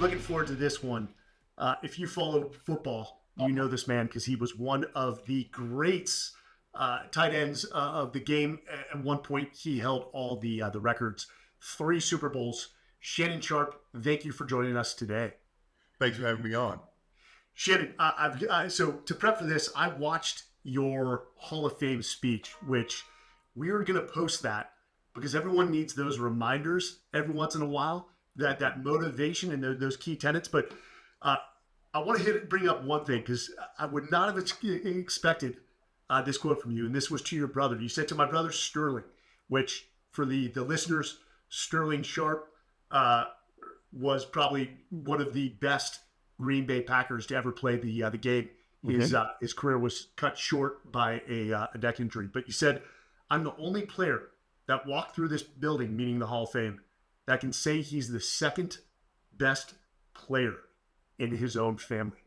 looking forward to this one. If you follow football, you know this man because he was one of the greats, tight ends of the game. At one point, he held all the records, 3 Super Bowls. Shannon Sharpe, thank you for joining us today. Thanks for having me on. Shannon, so to prep for this, I watched your Hall of Fame speech, which we are going to post that because everyone needs those reminders every once in a while, that motivation and those key tenets. But uh, I want to bring up one thing because I would not have expected this quote from you, and this was to your brother. You said to my brother Sterling, which for the listeners, Sterling Sharpe was probably one of the best Green Bay Packers to ever play the game. His career was cut short by a neck injury. But you said, "I'm the only player that walked through this building, meaning the Hall of Fame, that can say he's the second best player in his own family."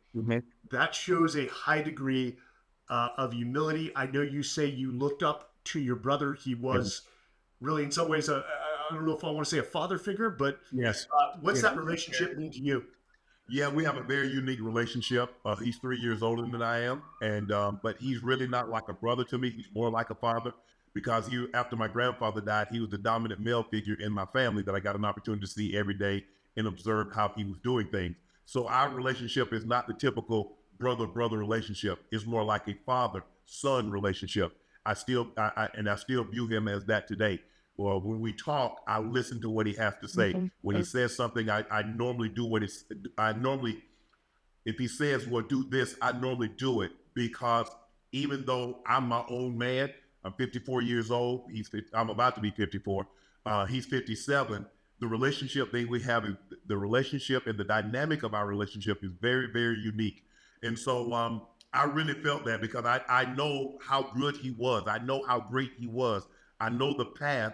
That shows a high degree of humility. I know you say you looked up to your brother. He was really, in some ways, I don't know if I want to say a father figure, but Yes. what's that relationship mean to you? Yeah, we have a very unique relationship. He's 3 years older than I am, and but he's really not like a brother to me. He's more like a father because after my grandfather died, he was the dominant male figure in my family that I got an opportunity to see every day and observe how he was doing things. So our relationship is not the typical brother-brother relationship. It's more like a father-son relationship. I still view him as that today. Well, when we talk, I listen to what he has to say. When he says something, I normally do if he says, well, do this, I normally do it because even though I'm my own man, I'm 54 years old. I'm about to be 54. He's 57. The relationship that we have, the relationship and the dynamic of our relationship is very, very unique. And so I really felt that because I know how good he was. I know how great he was. I know the path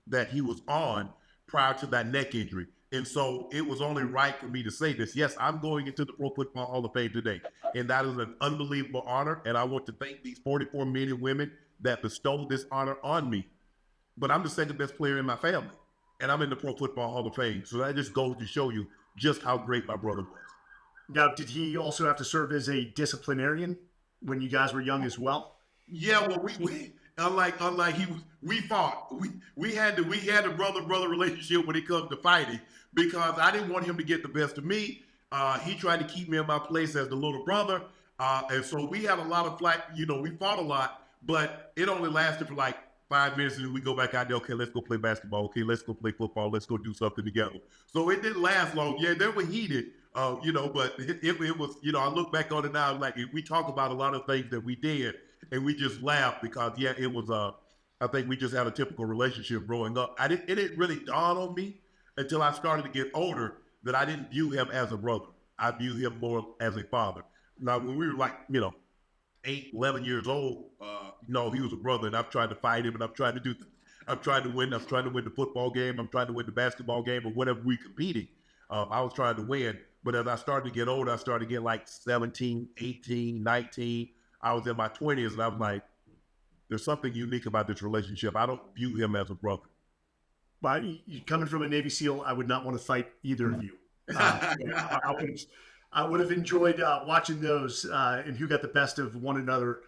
that he was on prior to that neck injury. And so it was only right for me to say this. Yes, I'm going into the Pro Football Hall of Fame today. And that is an unbelievable honor. And I want to thank these 44 men and women that bestowed this honor on me. But I'm the second best player in my family. And I'm in the Pro Football Hall of Fame. So that just goes to show you just how great my brother was. Now, did he also have to serve as a disciplinarian when you guys were young as well? Yeah, well, we unlike we fought. We had a brother relationship when it comes to fighting because I didn't want him to get the best of me. He tried to keep me in my place as the little brother, and so we had a lot of flack. We fought a lot, but it only lasted for like 5 minutes, and then we go back out there. Okay, let's go play basketball. Okay, let's go play football. Let's go do something together. So it didn't last long. Yeah, they were heated. But it was. I look back on it now, like we talk about a lot of things that we did. And we just laughed because, it was, I think we just had a typical relationship growing up. It didn't really dawn on me until I started to get older that I didn't view him as a brother. I view him more as a father. Now, when we were like, 8, 11 years old, he was a brother and I've tried to fight him and I'm trying to win the football game. I'm trying to win the basketball game or whatever we competing. I was trying to win. But as I started to get older, I started to get like 17, 18, 19. I was in my 20s and I was like, there's something unique about this relationship. I don't view him as a brother. But coming from a Navy SEAL, I would not want to fight either of you. I would have enjoyed watching those and who got the best of one another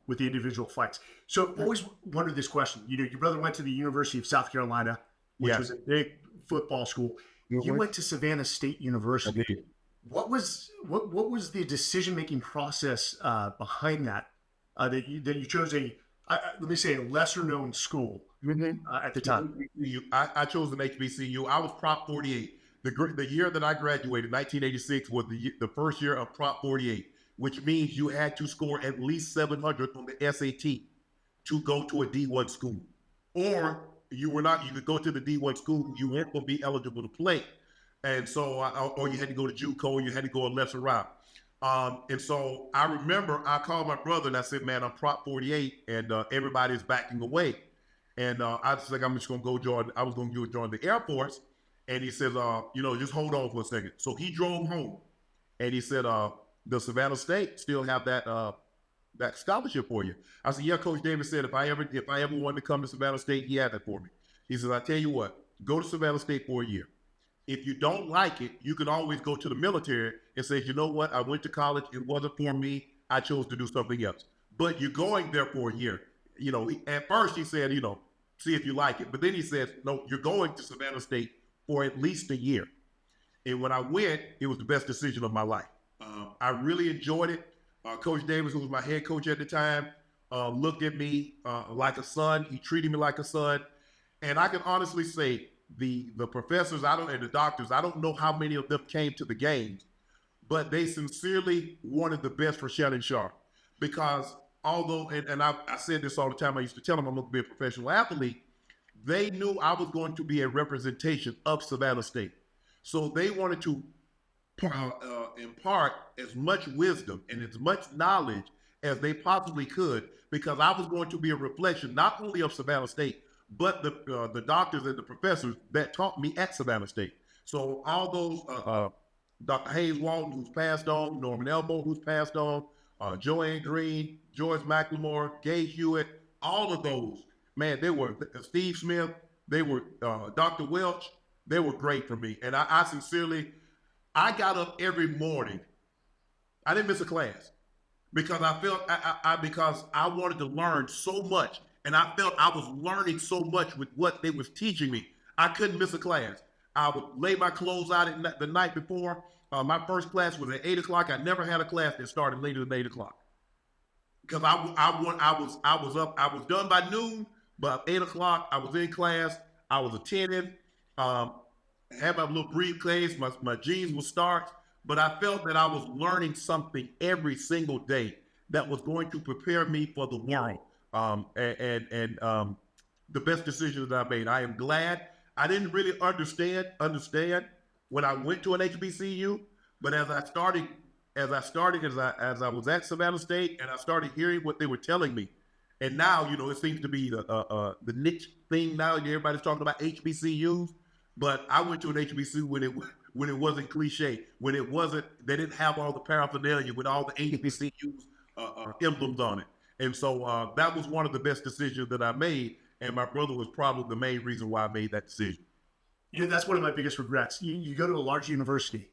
with the individual fights. So I've always wondered this question. Your brother went to the University of South Carolina, which was a big football school. You went to Savannah State University. What was the decision-making process behind that? That you chose let me say a lesser-known school at the time. I chose an HBCU. I was Prop 48. The year that I graduated, 1986, was the first year of Prop 48, which means you had to score at least 700 on the SAT to go to a D1 school, or you were not. You could go to the D1 school, you weren't going to be eligible to play. And so, or you had to go to JUCO, or you had to go a lesser route. And so I remember I called my brother and I said, man, I'm Prop 48 and everybody's backing away. And I was like, I'm just going to go join the Air Force. And he said, just hold on for a second. So he drove home and he said, does Savannah State still have that scholarship for you? I said, yeah, Coach Davis said, if I ever wanted to come to Savannah State, he had that for me. He says, I tell you what, go to Savannah State for a year. If you don't like it, you can always go to the military and say, you know what, I went to college, it wasn't for me, I chose to do something else. But you're going there for a year. At first he said, see if you like it. But then he says, no, you're going to Savannah State for at least a year. And when I went, it was the best decision of my life. I really enjoyed it. Coach Davis, who was my head coach at the time, looked at me like a son. He treated me like a son. And I can honestly say the professors, and the doctors, I don't know how many of them came to the games, but they sincerely wanted the best for Shannon Sharpe. Because although, and I said this all the time, I used to tell them I'm going to be a professional athlete, they knew I was going to be a representation of Savannah State. So they wanted to impart as much wisdom and as much knowledge as they possibly could, because I was going to be a reflection not only of Savannah State, but the doctors and the professors that taught me at Savannah State. So all those, Dr. Hayes Walton, who's passed on, Norman Elbow, who's passed on, Joanne Green, George McLemore, Gay Hewitt, all of those, man, they were Steve Smith, they were Dr. Welch, they were great for me. And I sincerely, I got up every morning. I didn't miss a class because I felt because I wanted to learn so much, and I felt I was learning so much with what they was teaching me. I couldn't miss a class. I would lay my clothes out the night before. My first class was at 8 o'clock. I never had a class that started later than 8 o'clock because I was up. I was done by noon, but 8 o'clock I was in class. I was attentive. Had my little briefcase. My jeans would start, but I felt that I was learning something every single day that was going to prepare me for the world. The best decision that I made. I am glad. I didn't really understand when I went to an HBCU, but as I was at Savannah State and I started hearing what they were telling me, and now it seems to be the niche thing now. Everybody's talking about HBCUs, but I went to an HBCU when it wasn't cliche, when they didn't have all the paraphernalia with all the HBCUs emblems on it, and so that was one of the best decisions that I made. And my brother was probably the main reason why I made that decision. That's one of my biggest regrets. You go to a large university,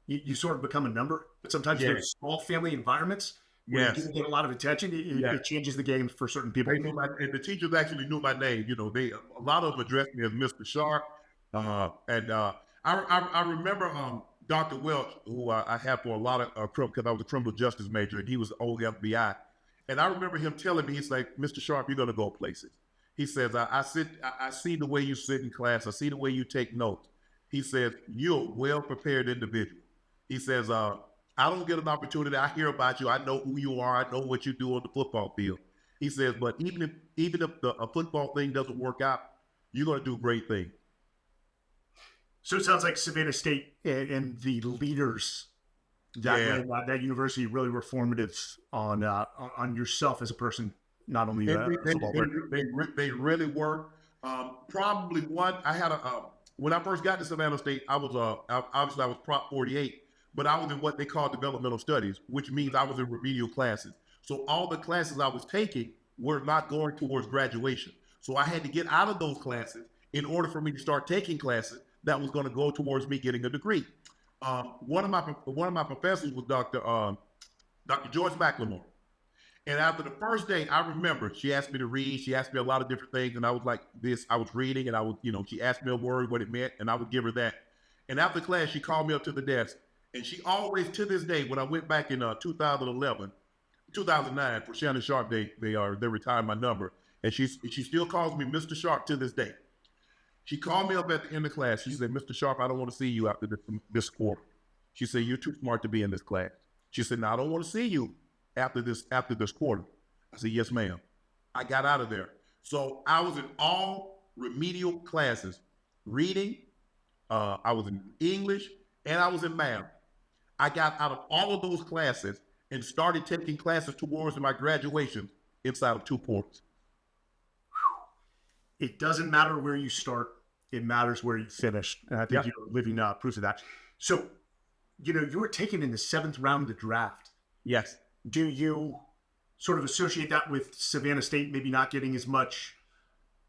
you sort of become a number, but sometimes in small family environments where you get a lot of attention, it changes the game for certain people. And the teachers actually knew my name. A lot of them addressed me as Mr. Sharpe. I remember Dr. Welch, who I had for a lot of because I was a criminal justice major, and he was the old FBI. And I remember him telling me, he's like, Mr. Sharpe, you're going to go places. He says, I see the way you sit in class. I see the way you take notes. He says, you're a well-prepared individual. He says, I don't get an opportunity. I hear about you. I know who you are. I know what you do on the football field. He says, but even if a football thing doesn't work out, you're going to do great things. So it sounds like Savannah State and the leaders that university really were formative on yourself as a person. Not only they really were. Probably one. I had when I first got to Savannah State, I was obviously I was Prop 48, but I was in what they call developmental studies, which means I was in remedial classes. So all the classes I was taking were not going towards graduation. So I had to get out of those classes in order for me to start taking classes that was going to go towards me getting a degree. One of my professors was Dr. George McLemore. And after the first day, I remember she asked me to read. She asked me a lot of different things, and I was like this. I was reading, and I would, she asked me a word, what it meant, and I would give her that. And after class, she called me up to the desk, and she always, to this day, when I went back in 2009 for Shannon Sharpe, they retired my number, and she still calls me Mr. Sharpe to this day. She called me up at the end of class. She said, Mr. Sharpe, I don't want to see you after this quarter. She said, you're too smart to be in this class. She said, no, I don't want to see you after this quarter. I said, yes, ma'am. I got out of there. So I was in all remedial classes, reading, I was in English, and I was in math. I got out of all of those classes and started taking classes towards my graduation inside of 2 quarters. It doesn't matter where you start. It matters where you finish. And I think you're living proof of that. So, you were taken in the 7th round of the draft. Yes. Do you sort of associate that with Savannah State maybe not getting as much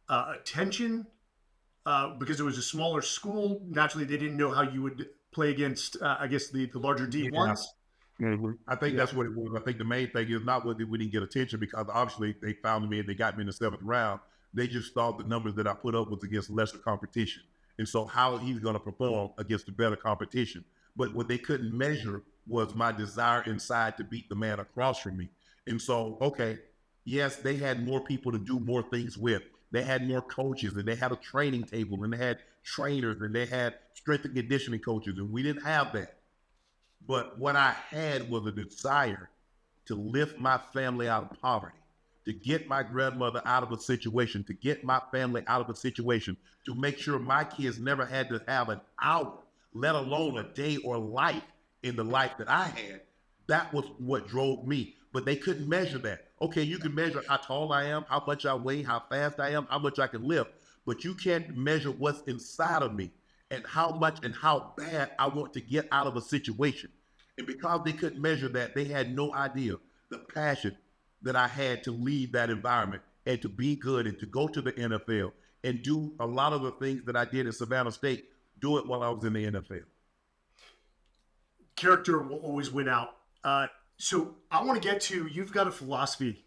attention because it was a smaller school. Naturally, they didn't know how you would play against, I guess, the larger Yeah. D1s. I think Yeah. that's what it was. I think the main thing is not whether we didn't get attention because obviously they found me and they got me in the 7th round. They just thought the numbers that I put up was against lesser competition. And so how he's going to perform against the better competition. But what they couldn't measure was my desire inside to beat the man across from me. And so, okay, yes, they had more people to do more things with. They had more coaches and they had a training table and they had trainers and they had strength and conditioning coaches. And we didn't have that. But what I had was a desire to lift my family out of poverty, to get my grandmother out of a situation, to get my family out of a situation, to make sure my kids never had to have an hour, let alone a day or life in the life that I had. That was what drove me. But they couldn't measure that. Okay, you can measure how tall I am, how much I weigh, how fast I am, how much I can lift, but you can't measure what's inside of me and how much and how bad I want to get out of a situation. And because they couldn't measure that, they had no idea the passion that I had to leave that environment and to be good and to go to the NFL and do a lot of the things that I did at Savannah State, do it while I was in the NFL. Character will always win out. So I want to get to, you've got a philosophy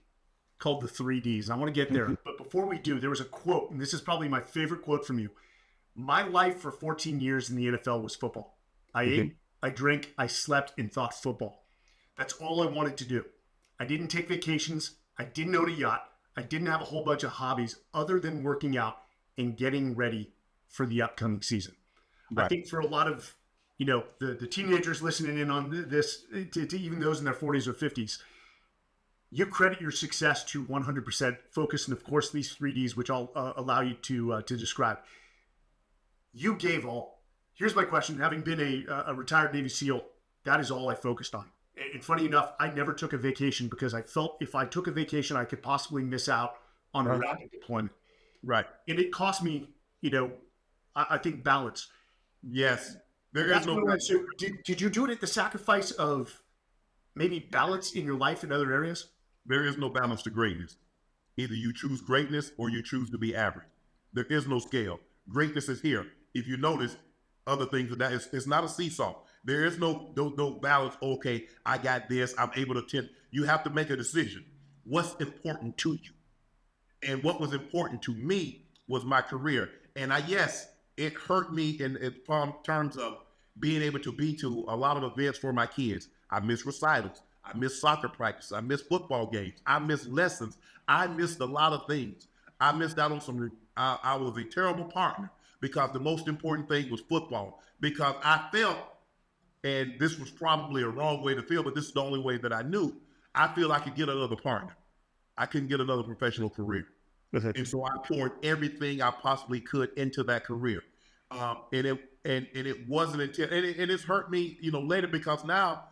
called the 3Ds. I want to get there. But before we do, there was a quote, and this is probably my favorite quote from you. My life for 14 years in the NFL was football. I ate, I drank, I slept, and thought football. That's all I wanted to do. I didn't take vacations. I didn't own a yacht. I didn't have a whole bunch of hobbies other than working out and getting ready for the upcoming season. I think for a lot of, the teenagers listening in on this, to even those in their 40s or 50s, you credit your success to 100% focus, and of course these 3Ds, which I'll allow you to describe. You gave all. Here's my question: having been a retired Navy SEAL, that is all I focused on. And funny enough, I never took a vacation because I felt if I took a vacation, I could possibly miss out on a rapid deployment. Right. And it cost me, I think balance. Yes. There That's is no. what I went. So did you do it at the sacrifice of maybe balance in your life in other areas? There is no balance to greatness. Either you choose greatness or you choose to be average. There is no scale. Greatness is here. If you notice, other things that it's not a seesaw. There is no balance. Okay, I got this. I'm able to attend. You have to make a decision. What's important to you? And what was important to me was my career. And yes, it hurt me in terms of being able to be to a lot of events for my kids. I missed recitals. I missed soccer practice. I missed football games. I missed lessons. I missed a lot of things. I missed out on some. I was a terrible partner because the most important thing was football. Because I felt, and this was probably a wrong way to feel, but this is the only way that I knew. I feel I could get another partner. I couldn't get another professional career. And so I poured everything I possibly could into that career. And it wasn't until, and it's hurt me, later because now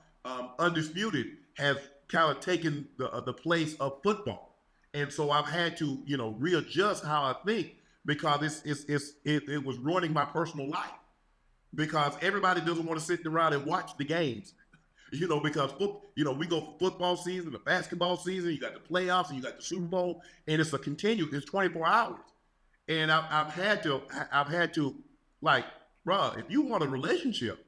Undisputed has kind of taken the place of football. And so I've had to, readjust how I think because it was ruining my personal life because everybody doesn't want to sit around and watch the games. Because we go for football season, the basketball season, you got the playoffs, and you got the Super Bowl, and it's it's 24 hours. And I've had to, like, bro, if you want a relationship,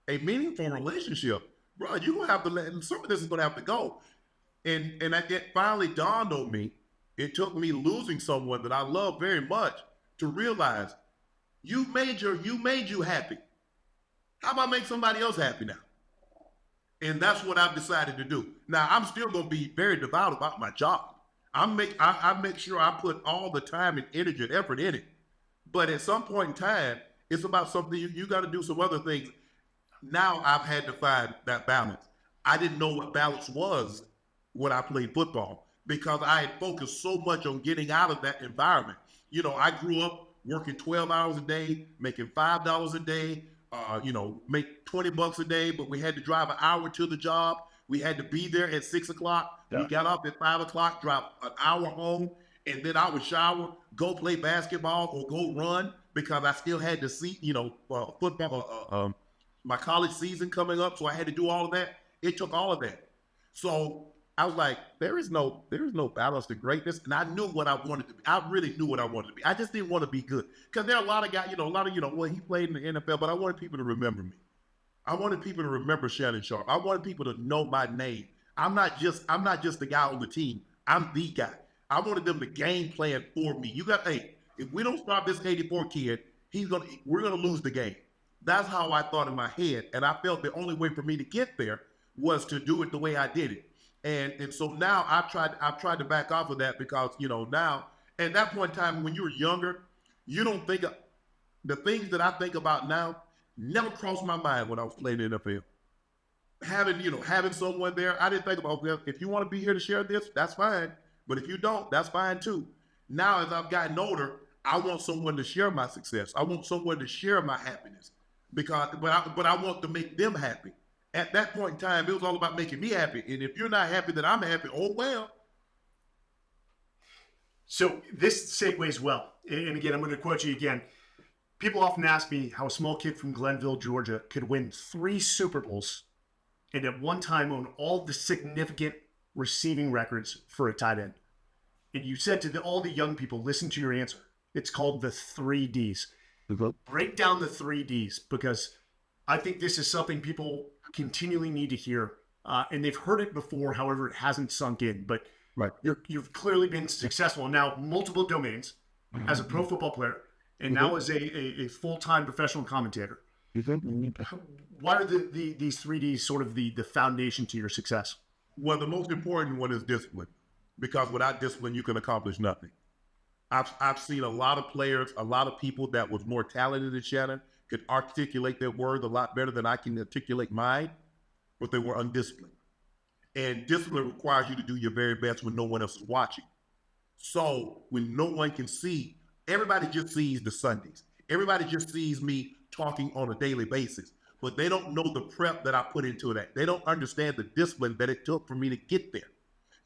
a meaningful relationship, bro, you're gonna have to some of this is gonna have to go. And it finally dawned on me. It took me losing someone that I love very much to realize you made you happy. How about make somebody else happy now? And that's what I've decided to do. Now, I'm still going to be very devout about my job. I make sure I put all the time and energy and effort in it. But at some point in time, it's about something you got to do some other things. Now I've had to find that balance. I didn't know what balance was when I played football because I had focused so much on getting out of that environment. I grew up working 12 hours a day, making $5 a day, make $20 a day, but we had to drive an hour to the job. We had to be there at 6 o'clock. Yeah. We got up at 5 o'clock, drive an hour home, and then I would shower, go play basketball or go run because I still had to see, football, my college season coming up. So I had to do all of that. It took all of that. So I was like, there is no balance to greatness. And I knew what I wanted to be. I really knew what I wanted to be. I just didn't want to be good. Because there are a lot of guys, well, he played in the NFL, but I wanted people to remember me. I wanted people to remember Shannon Sharpe. I wanted people to know my name. I'm not just the guy on the team. I'm the guy. I wanted them to game plan for me. If we don't stop this 84 kid, we're gonna lose the game. That's how I thought in my head. And I felt the only way for me to get there was to do it the way I did it. And so now I've tried to back off of that because, now at that point in time when you were younger, you don't think of the things that I think about now never crossed my mind when I was playing in the NFL. Having someone there, I didn't think about, well, if you want to be here to share this, that's fine. But if you don't, that's fine too. Now, as I've gotten older, I want someone to share my success. I want someone to share my happiness but I want to make them happy. At that point in time, it was all about making me happy. And if you're not happy that I'm happy, oh well. So this segues well. And again, I'm going to quote you again. People often ask me how a small kid from Glenville, Georgia could win 3 Super Bowls and at one time own all the significant receiving records for a tight end. And you said to all the young people, listen to your answer. It's called the 3 Ds. Break down the 3 Ds because I think this is something people continually need to hear. And they've heard it before, however, it hasn't sunk in. But right. You've clearly been successful now, multiple domains as a pro football player, and now as a full-time professional commentator. Why are these 3 Ds sort of the foundation to your success? Well, the most important one is discipline, because without discipline, you can accomplish nothing. I've seen a lot of players, a lot of people that was more talented than Shannon, could articulate their words a lot better than I can articulate mine, but they were undisciplined. And discipline requires you to do your very best when no one else is watching. So when no one can see, everybody just sees the Sundays. Everybody just sees me talking on a daily basis, but they don't know the prep that I put into that. They don't understand the discipline that it took for me to get there.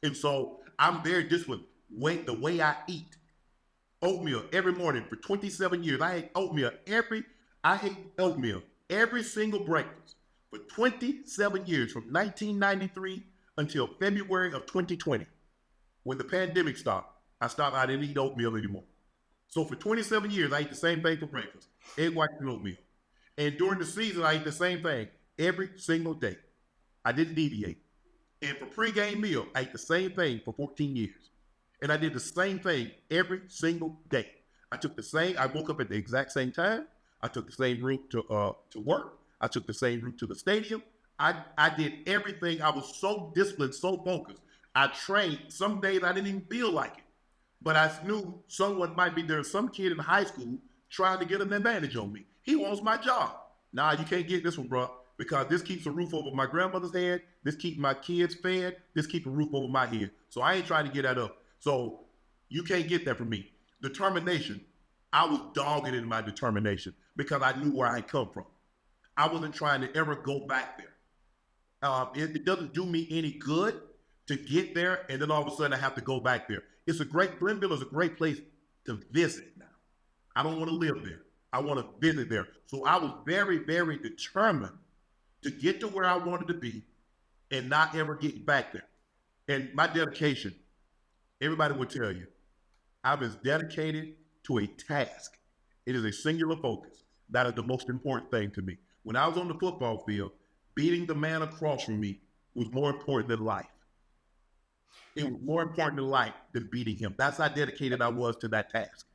And so I'm very disciplined. The way I eat. Oatmeal every morning for 27 years. I ate oatmeal every single breakfast for 27 years, from 1993 until February of 2020. When the pandemic stopped, I didn't eat oatmeal anymore. So for 27 years, I ate the same thing for breakfast, egg whites and oatmeal. And during the season, I ate the same thing every single day. I didn't deviate. And for pregame meal, I ate the same thing for 14 years. And I did the same thing every single day. I woke up at the exact same time. I took the same route to work. I took the same route to the stadium. I did everything. I was so disciplined, so focused. I trained. Some days I didn't even feel like it. But I knew someone might be there, some kid in high school trying to get an advantage on me. He wants my job. Nah, you can't get this one, bro, because this keeps a roof over my grandmother's head. This keeps my kids fed. This keeps a roof over my head. So I ain't trying to get that up. So you can't get that from me. Determination. I was dogged in my determination because I knew where I come from. I wasn't trying to ever go back there. It doesn't do me any good to get there and then all of a sudden I have to go back there. Glenville is a great place to visit now. I don't want to live there. I want to visit there. So I was very, very determined to get to where I wanted to be and not ever get back there. And my dedication, everybody would tell you, I was dedicated to a task. It is a singular focus. That is the most important thing to me. When I was on the football field, beating the man across from me was more important than life. It was more important than life than beating him. That's how dedicated I was to that task.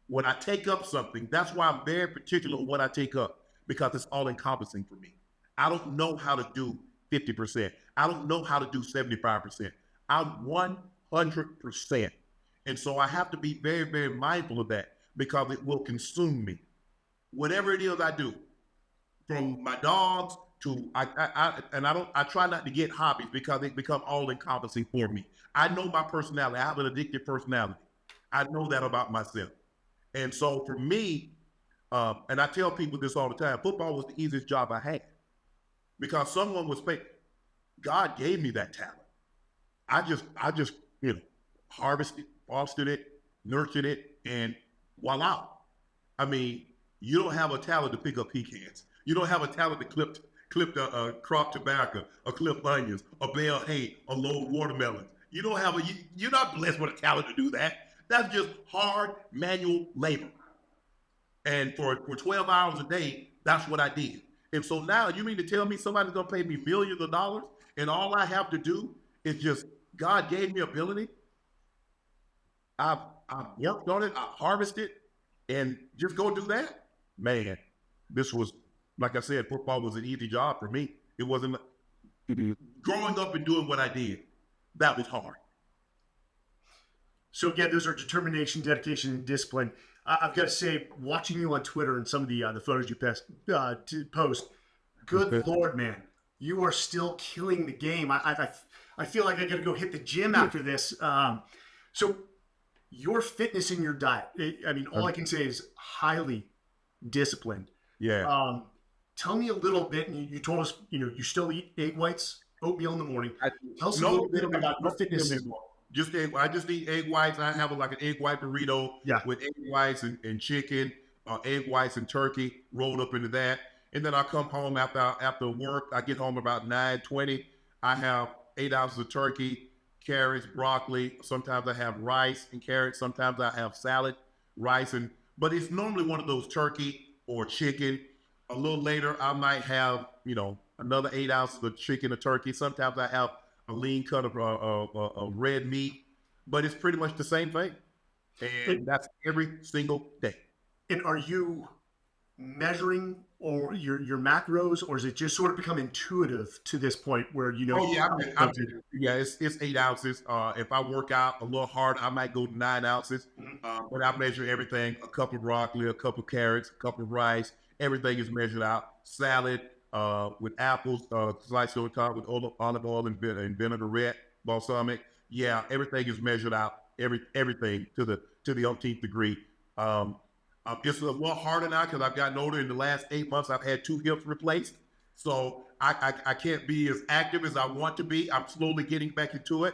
When I take up something, that's why I'm very particular on what I take up, because it's all encompassing for me. I don't know how to do 50%. I don't know how to do 75%. I'm 100%. And so I have to be very, very mindful of that because it will consume me. Whatever it is I do, from my dogs to I try not to get hobbies because they become all encompassing for me. I know my personality. I have an addictive personality. I know that about myself. And so for me, and I tell people this all the time, football was the easiest job I had because someone was paid. God gave me that talent. I just harvested, fostered it, nurtured it, and voila. I mean, you don't have a talent to pick up pecans. You don't have a talent to clipped crop tobacco, a clipped onions, a bale of hay, a load of watermelons. You don't have you're not blessed with a talent to do that. That's just hard manual labor. And for 12 hours a day, that's what I did. And so now you mean to tell me somebody's gonna pay me millions of dollars and all I have to do is just God gave me ability. I've I've worked on it, I've harvested, and just go do that. Man, this was like I said, football was an easy job for me. It wasn't growing up and doing what I did. That was hard. So again, those are determination, dedication, and discipline. I've got to say, watching you on Twitter and some of the photos you post, good Lord, man, you are still killing the game. I feel like I got to go hit the gym after this. So your fitness and your diet, I mean, all I can say is highly disciplined. Yeah. Tell me a little bit. And you told us, you still eat egg whites, oatmeal in the morning. Tell us a little bit about your fitness. I just eat egg whites. I have like an egg white burrito with egg whites and chicken, egg whites and turkey rolled up into that. And then I come home after work. I get home about 9:20. I have 8 ounces of turkey, carrots, broccoli. Sometimes I have rice and carrots. Sometimes I have salad, rice, but it's normally one of those turkey or chicken. A little later, I might have another 8 ounces of chicken or turkey. Sometimes I have a lean cut of red meat, but it's pretty much the same thing. And that's every single day. And are you measuring or your macros, or is it just sort of become intuitive to this point where Oh yeah, it's 8 ounces. If I work out a little hard, I might go 9 ounces. But I measure everything: a cup of broccoli, a cup of carrots, a cup of rice. Everything is measured out. Salad with apples, sliced on top with olive oil and vinaigrette, balsamic. Yeah, everything is measured out. Everything to the umpteenth degree. It's a little harder now because I've gotten older. In the last 8 months, I've had 2 hips replaced, so I can't be as active as I want to be. I'm slowly getting back into it.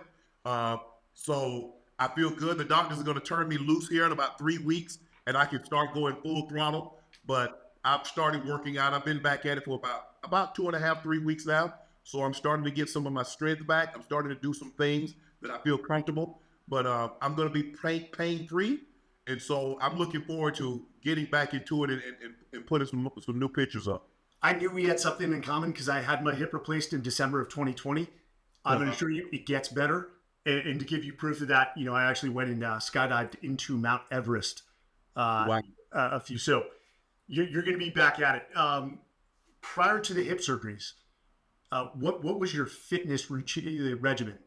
So I feel good. The doctors are going to turn me loose here in about 3 weeks, and I can start going full throttle. But I've started working out. I've been back at it for about 2.5, 3 weeks now. So I'm starting to get some of my strength back. I'm starting to do some things that I feel comfortable. But I'm going to be pain-free. And so I'm looking forward to getting back into it and putting some new pictures up. I knew we had something in common because I had my hip replaced in December of 2020. I'm going to assure you it gets better. And to give you proof of that, I actually went and skydived into Mount Everest a few. So you're going to be back at it. Prior to the hip surgeries, what was your fitness regimen?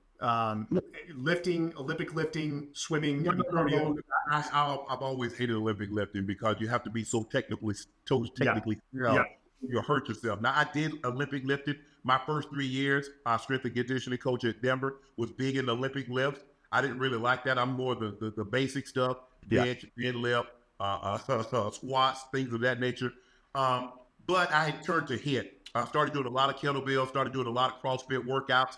Lifting, Olympic lifting, swimming, cardio? I've always hated Olympic lifting because you have to be so technically skilled. You'll hurt yourself. Now, I did Olympic lifting. My first 3 years, our strength and conditioning coach at Denver was big in Olympic lifts. I didn't really like that. I'm more the basic stuff, bench, deadlift, squats, things of that nature. But I had turned to HIIT. I started doing a lot of kettlebells, started doing a lot of CrossFit workouts,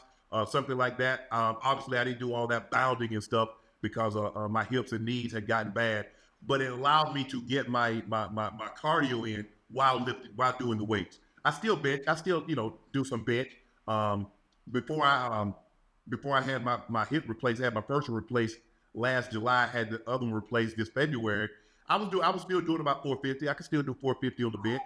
something like that. Obviously, I didn't do all that bounding and stuff because my hips and knees had gotten bad. But it allowed me to get my cardio in while doing the weights. I still bench. I still do some bench. Before I had my hip replaced, I had my first one replaced last July. I had the other one replaced this February. I was still doing about 450. I could still do 450 on the bench.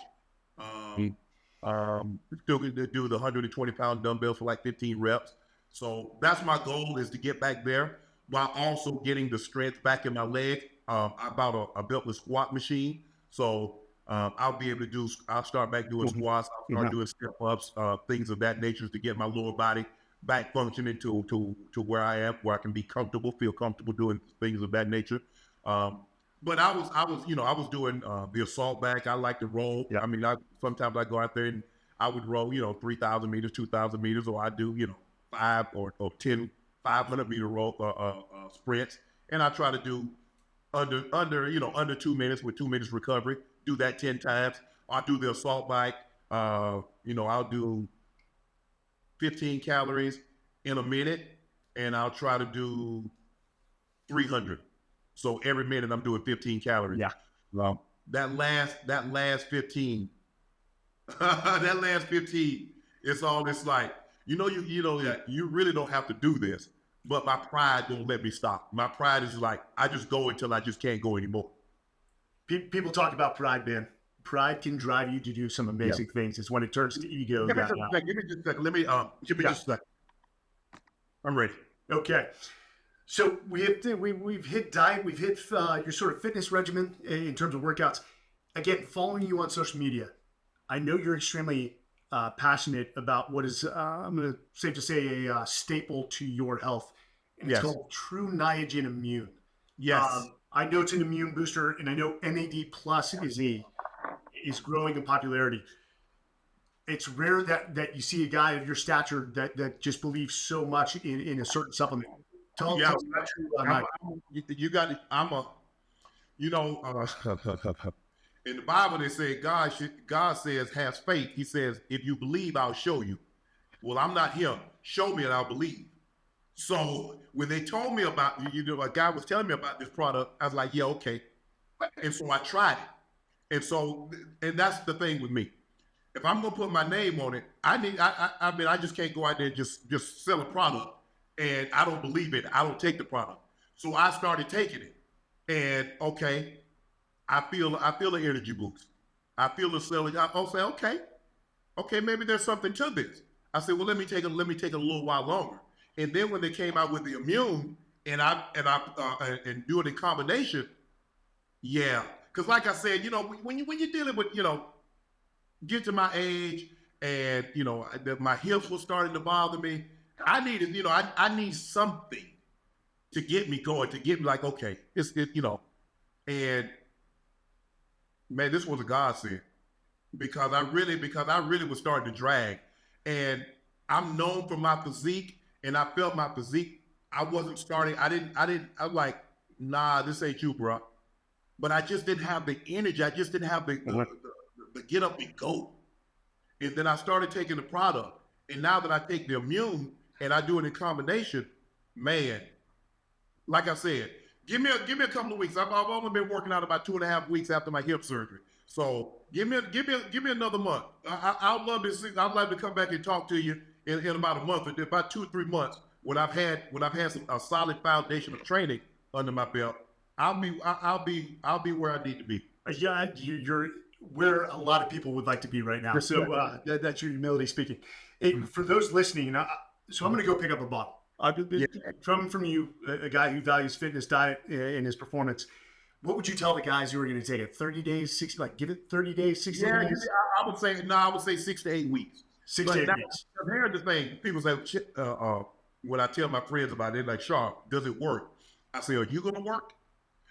Still could do the 120-pound dumbbells for like 15 reps. So that's my goal, is to get back there while also getting the strength back in my leg. I bought a beltless squat machine, so I'll start back doing squats. I'll start doing step ups, things of that nature, to get my lower body back functioning to where I am, where I can be comfortable, feel comfortable doing things of that nature. But I was doing the assault back. I like to roll. I mean, sometimes I go out there and I would roll, 3,000 meters, 2,000 meters, or I do, 5 or 10 500-meter roll sprints, and I try to do under 2 minutes with 2 minutes recovery. Do that 10 times. I'll do the assault bike. I'll do 15 calories in a minute, and I'll try to do 300. So every minute I'm doing 15 calories. Yeah. That last 15, That last 15, it's like, that you really don't have to do this, but my pride don't let me stop. My pride is like, I just go until I just can't go anymore. People talk about pride, man. Pride can drive you to do some Yeah. amazing things. It's when it turns to ego Give me that. just a second. Give me just a second. Give me Yeah. just a second. I'm ready. Okay. So we've hit diet, we've hit your sort of fitness regimen in terms of workouts. Again, following you on social media, I know you're extremely passionate about what is I'm going to safe to say a staple to your health, and it's Yes. called True Niagen Immune. Yes. I know it's an immune booster, and I know NAD plus is growing in popularity. It's rare that you see a guy of your stature that just believes so much in a certain supplement. Tell Yeah. us about True Niagen. You got it. you know, in the Bible, they say God says, has faith. He says, if you believe, I'll show you. Well, I'm not him. Show me and I'll believe. So when they told me about, a guy was telling me about this product, I was like, yeah, okay. And so I tried it. And that's the thing with me. If I'm gonna put my name on it, I just can't go out there and just sell a product and I don't believe it. I don't take the product. So I started taking it. And okay, I feel the energy boost. I feel the selling. I'll say, okay, maybe there's something to this. I said, well, let me take a little while longer. And then when they came out with the immune and do it in combination, yeah. Because like I said, when you're dealing with, get to my age and, my hips were starting to bother me, I needed, I need something to get me going, to get me like, okay, and man, this was a godsend because I really was starting to drag. And I'm known for my physique, and I felt my physique. I wasn't starting, I'm like, nah, this ain't you, bro. But I just didn't have the energy. I just didn't have the get up and go. And then I started taking the product. And now that I take the immune and I do it in combination, man, like I said, give me a couple of weeks. I've only been working out about 2.5 weeks after my hip surgery. So give me another month. I'd love to see. I'd love to come back and talk to you in about a month, or about 2 or 3 months when I've had a solid foundation of training under my belt. I'll be where I need to be. Yeah, you're where a lot of people would like to be right now. So that's your humility speaking. For those listening, so I'm going to go pick up a bottle. From you, a guy who values fitness, diet, and his performance. What would you tell the guys who are going to take it? 30 days, 60, like give it 30 days, 60 days? I would say 6 to 8 weeks. 6 to 8 weeks. Here's the thing. People say, when I tell my friends about it, like, Sharpe, does it work? I say, are you going to work?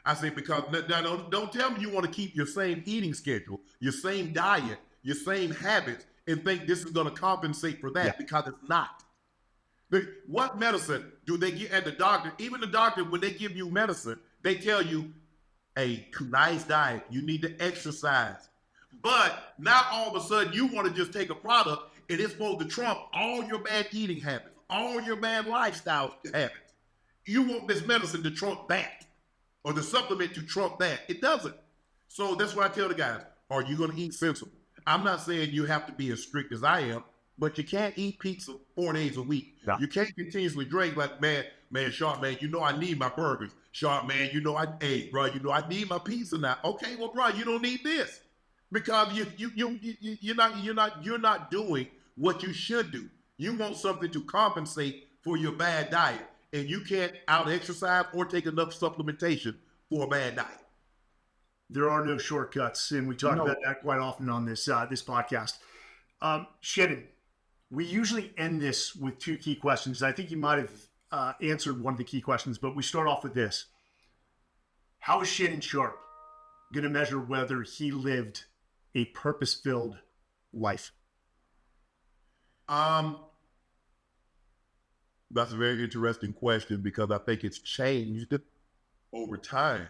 I say, because now don't tell me you want to keep your same eating schedule, your same diet, your same habits, and think this is going to compensate for that, because it's not. What medicine do they get at the doctor? Even the doctor, when they give you medicine, they tell you, hey, nice diet, you need to exercise. But now all of a sudden you want to just take a product and it's supposed to trump all your bad eating habits, all your bad lifestyle habits. You want this medicine to trump that, or the supplement to trump that. It doesn't. So that's what I tell the guys. Are you going to eat sensible? I'm not saying you have to be as strict as I am, but you can't eat pizza 4 days a week. No. You can't continuously drink like, man, Sharpe, man, I need my burgers. Sharpe, man, I need my pizza now. Okay, well, bro, you don't need this, because you're not doing what you should do. You want something to compensate for your bad diet, and you can't out exercise or take enough supplementation for a bad diet. There are no shortcuts, and we talk about that quite often on this podcast. Shannon, we usually end this with 2 key questions. I think you might have answered one of the key questions, but we start off with this. How is Shannon Sharpe going to measure whether he lived a purpose-filled life? That's a very interesting question, because I think it's changed over time.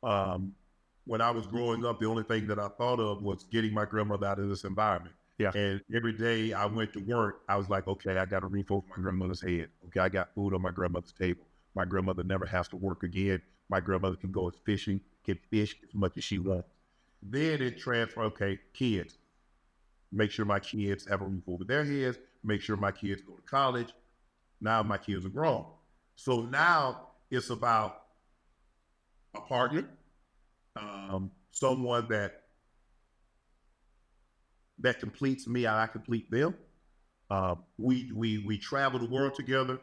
When I was growing up, the only thing that I thought of was getting my grandmother out of this environment. Yeah. And every day I went to work, I was like, okay, I got a roof over my grandmother's head. Okay, I got food on my grandmother's table. My grandmother never has to work again. My grandmother can go fishing, get fish as much as she wants. Then it transferred, okay, kids. make sure my kids have a roof over their heads, make sure my kids go to college. Now my kids are grown. So now it's about a partner, someone that completes me and I complete them. We travel the world together.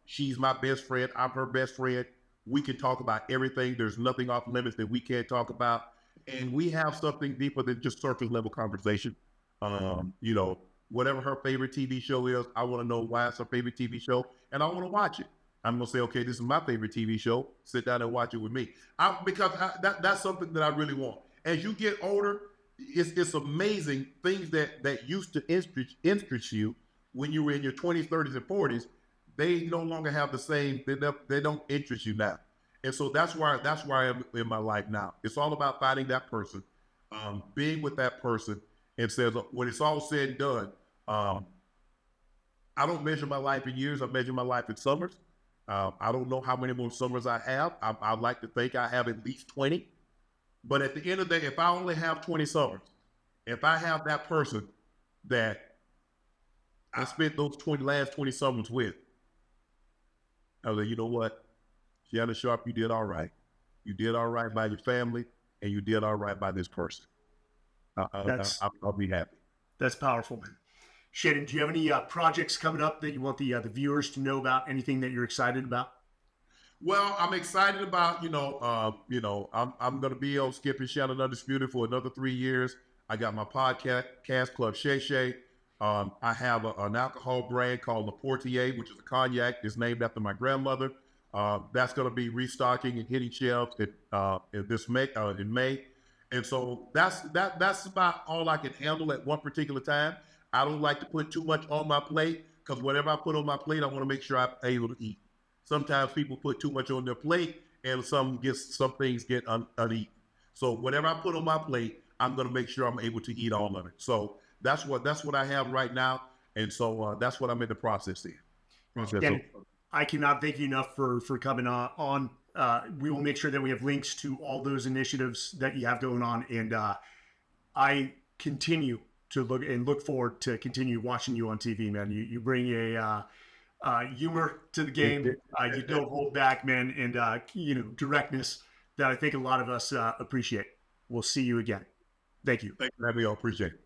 She's my best friend. I'm her best friend. We can talk about everything. There's nothing off limits that we can't talk about. And we have something deeper than just surface level conversation. You know, whatever her favorite TV show is, I want to know why it's her favorite TV show, and I want to watch it. I'm gonna say, okay, this is my favorite TV show. Sit down and watch it with me. That's something that I really want. As you get older, it's amazing things that used to interest you when you were in your 20s, 30s, and 40s. They no longer have the same. They don't interest you now, and so that's why I am in my life now. It's all about finding that person, being with that person, and says when it's all said and done. I don't measure my life in years. I measure my life in summers. I don't know how many more summers I have. I'd like to think I have at least 20. But at the end of the day, if I only have 20 summers, if I have that person that I spent those last 20 summers with, I was like, you know what? Shannon Sharpe, you did all right. You did all right by your family, and you did all right by this person. I'll be happy. That's powerful, man. Shannon, do you have any projects coming up that you want the viewers to know about? Anything that you're excited about? Well, I'm excited about I'm going to be on Skip and Shannon Undisputed for another 3 years. I got my podcast Club Shay Shay. I have an alcohol brand called Le Portier, which is a cognac. It's named after my grandmother. That's going to be restocking and hitting shelves in May. And so that's about all I can handle at one particular time. I don't like to put too much on my plate because whatever I put on my plate, I want to make sure I'm able to eat. Sometimes people put too much on their plate, and some things get uneaten. So whatever I put on my plate, I'm going to make sure I'm able to eat all of it. So that's what I have right now, and so that's what I'm in the process in. Again, I cannot thank you enough for coming on. We will make sure that we have links to all those initiatives that you have going on, and I continue to look forward to continue watching you on TV, man. You bring a humor to the game. You don't hold back, man, and directness that I think a lot of us appreciate. We'll see you again. Thank you. Thanks for having me on. Appreciate it.